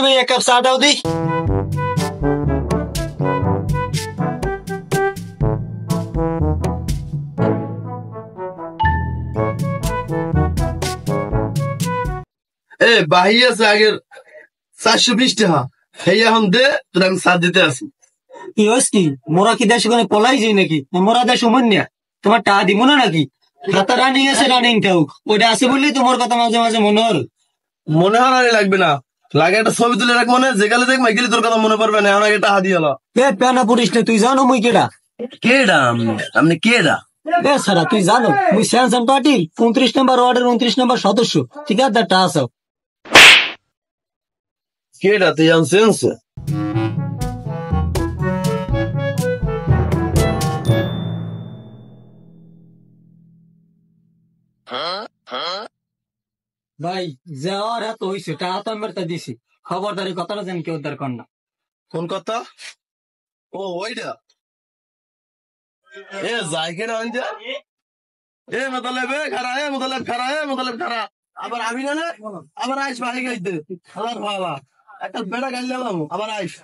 ভাই এক কাপ চা দাও দি। বাহি আছে আগের 420 টাকা, সেই এখন দে তোর আমি সাথ দিতে আসি। কি হস কি মোরা কি দেশ ওখানে পলাই যাই নাকি? মোরা দেশ উমন্যা তোমার টা দিব না নাকি? খাতা রানিং আছে, রানিং থাক, ওইটা আছে বললেই তোমার কথা মাঝে মাঝে মনে হল। মনে হয় আর লাগবে না, লাগে একটা ছবি তুলে রাখ, মনে যেখানে দেখ মাইকেলি তোর কথা মনে পড়বে না। এখন আগে টাকা দিয়ে হলো। পেনা পড়িস না, তুই জানো মুই কেডা? কেডা আপনি কেডা? সারা তুই জানো মুই স্যামসাং পার্টির 29 নম্বর ওয়ার্ডের 29 নম্বর সদস্য, ঠিকাদারটা আসাও। কেডা তুই জানছিস? ভাই যাওয়ার এত হয়েছে, টাকা তো আমি তা দিছি, খবরদারি কথাটা যেন কেউ উদ্ধার কর না। কোন কথা? ও ওইটা যাই কেনা আনতে। মোতালেব খারা, মোতালেব খারা, মোতালেব খারা। আবার আমি না আবার আইস বাড়ি গাইতে। আবার ভালা একটা বেড়া গাইলাম, আবার আইস।